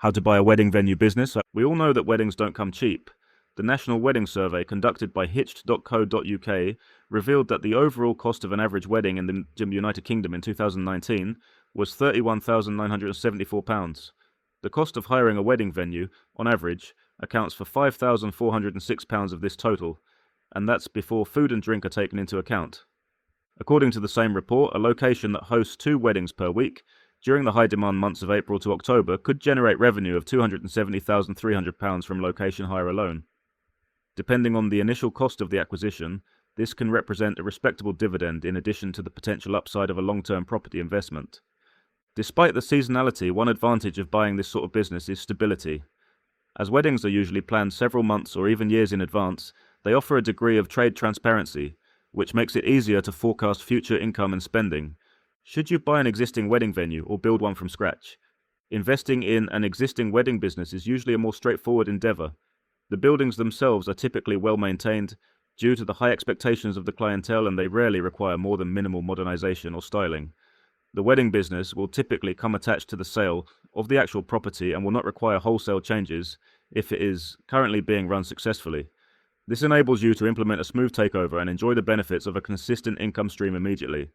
How to buy a wedding venue business. We all know that weddings don't come cheap. The National Wedding Survey conducted by Hitched.co.uk revealed that the overall cost of an average wedding in the United Kingdom in 2019 was £31,974. The cost of hiring a wedding venue, on average, accounts for £5,406 of this total, and that's before food and drink are taken into account. According to the same report, a location that hosts 2 weddings per week during the high-demand months of April to October could generate revenue of £270,300 from location hire alone. Depending on the initial cost of the acquisition, this can represent a respectable dividend in addition to the potential upside of a long-term property investment. Despite the seasonality, one advantage of buying this sort of business is stability. As weddings are usually planned several months or even years in advance, they offer a degree of trade transparency, which makes it easier to forecast future income and spending. Should you buy an existing wedding venue or build one from scratch? Investing in an existing wedding business is usually a more straightforward endeavor. The buildings themselves are typically well maintained due to the high expectations of the clientele, and they rarely require more than minimal modernization or styling. The wedding business will typically come attached to the sale of the actual property and will not require wholesale changes if it is currently being run successfully. This enables you to implement a smooth takeover and enjoy the benefits of a consistent income stream immediately.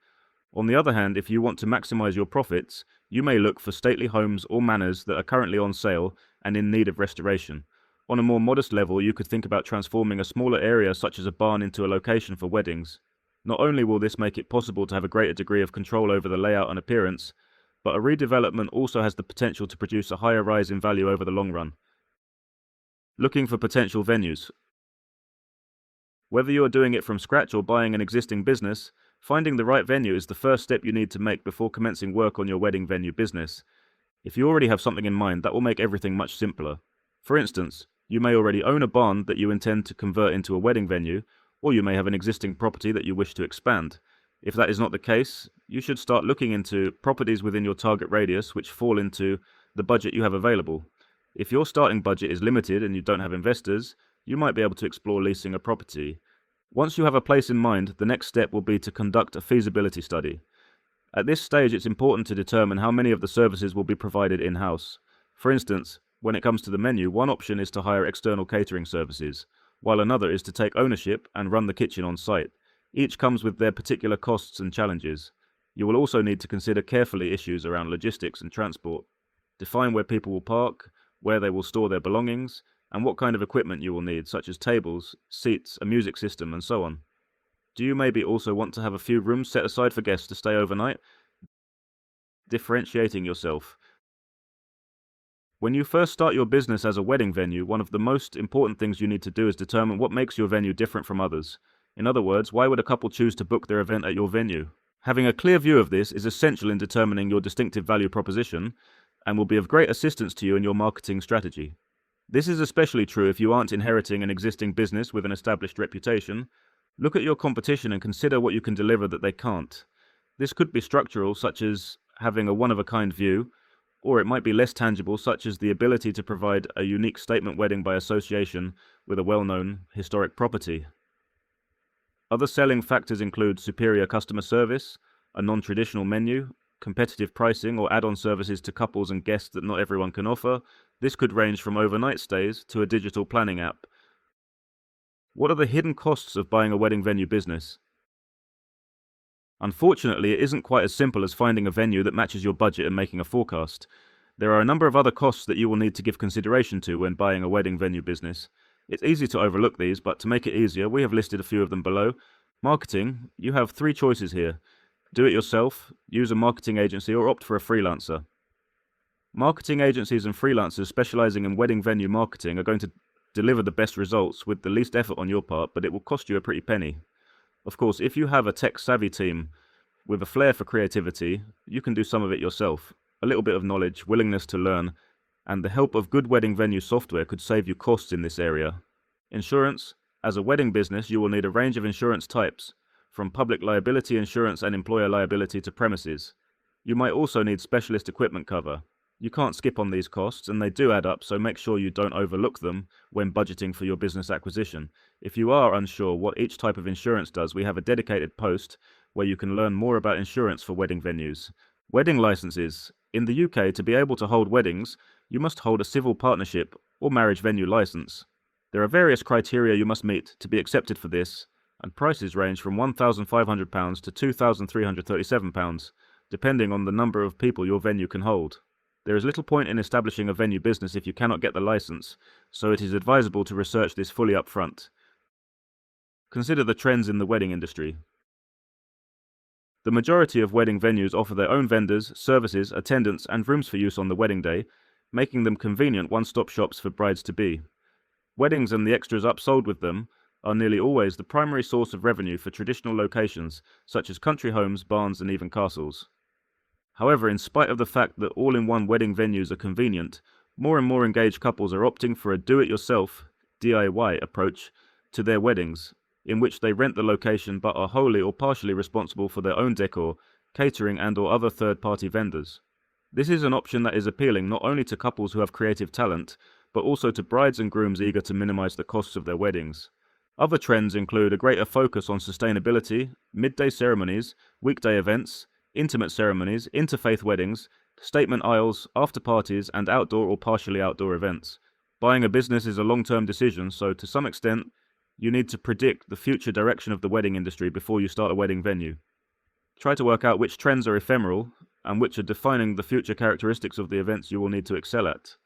On the other hand, if you want to maximize your profits, you may look for stately homes or manors that are currently on sale and in need of restoration. On a more modest level, you could think about transforming a smaller area such as a barn into a location for weddings. Not only will this make it possible to have a greater degree of control over the layout and appearance, but a redevelopment also has the potential to produce a higher rise in value over the long run. Looking for potential venues. Whether you are doing it from scratch or buying an existing business, finding the right venue is the first step you need to make before commencing work on your wedding venue business. If you already have something in mind, that will make everything much simpler. For instance, you may already own a barn that you intend to convert into a wedding venue, or you may have an existing property that you wish to expand. If that is not the case, you should start looking into properties within your target radius which fall into the budget you have available. If your starting budget is limited and you don't have investors, you might be able to explore leasing a property. Once you have a place in mind, the next step will be to conduct a feasibility study. At this stage, it's important to determine how many of the services will be provided in-house. For instance, when it comes to the menu, one option is to hire external catering services, while another is to take ownership and run the kitchen on site. Each comes with their particular costs and challenges. You will also need to consider carefully issues around logistics and transport. Define where people will park, where they will store their belongings, and what kind of equipment you will need, such as tables, seats, a music system, and so on. Do you maybe also want to have a few rooms set aside for guests to stay overnight? Differentiating yourself. When you first start your business as a wedding venue, one of the most important things you need to do is determine what makes your venue different from others. In other words, why would a couple choose to book their event at your venue? Having a clear view of this is essential in determining your distinctive value proposition and will be of great assistance to you in your marketing strategy. This is especially true if you aren't inheriting an existing business with an established reputation. Look at your competition and consider what you can deliver that they can't. This could be structural, such as having a one-of-a-kind view, or it might be less tangible, such as the ability to provide a unique statement wedding by association with a well-known historic property. Other selling factors include superior customer service, a non-traditional menu, competitive pricing or add-on services to couples and guests that not everyone can offer. This could range from overnight stays to a digital planning app. What are the hidden costs of buying a wedding venue business? Unfortunately, it isn't quite as simple as finding a venue that matches your budget and making a forecast. There are a number of other costs that you will need to give consideration to when buying a wedding venue business. It's easy to overlook these, but to make it easier, we have listed a few of them below. Marketing, you have 3 choices here. Do it yourself, use a marketing agency, or opt for a freelancer. Marketing agencies and freelancers specializing in wedding venue marketing are going to deliver the best results with the least effort on your part, but it will cost you a pretty penny. Of course, if you have a tech-savvy team with a flair for creativity, you can do some of it yourself. A little bit of knowledge, willingness to learn, and the help of good wedding venue software could save you costs in this area. Insurance. As a wedding business, you will need a range of insurance types, from public liability insurance and employer liability to premises. You might also need specialist equipment cover. You can't skip on these costs, and they do add up, so make sure you don't overlook them when budgeting for your business acquisition. If you are unsure what each type of insurance does, we have a dedicated post where you can learn more about insurance for wedding venues. Wedding licenses. In the UK, to be able to hold weddings, you must hold a civil partnership or marriage venue license. There are various criteria you must meet to be accepted for this, and prices range from £1,500 to £2,337, depending on the number of people your venue can hold. There is little point in establishing a venue business if you cannot get the license, so it is advisable to research this fully up front. Consider the trends in the wedding industry. The majority of wedding venues offer their own vendors, services, attendants, and rooms for use on the wedding day, making them convenient one-stop shops for brides-to-be. Weddings and the extras upsold with them are nearly always the primary source of revenue for traditional locations such as country homes, barns, and even castles. However, in spite of the fact that all-in-one wedding venues are convenient, more and more engaged couples are opting for a do-it-yourself (DIY) approach to their weddings, in which they rent the location but are wholly or partially responsible for their own decor, catering and/or other third-party vendors. This is an option that is appealing not only to couples who have creative talent, but also to brides and grooms eager to minimize the costs of their weddings. Other trends include a greater focus on sustainability, midday ceremonies, weekday events, intimate ceremonies, interfaith weddings, statement aisles, after parties, and outdoor or partially outdoor events. Buying a business is a long-term decision, so to some extent, you need to predict the future direction of the wedding industry before you start a wedding venue. Try to work out which trends are ephemeral and which are defining the future characteristics of the events you will need to excel at.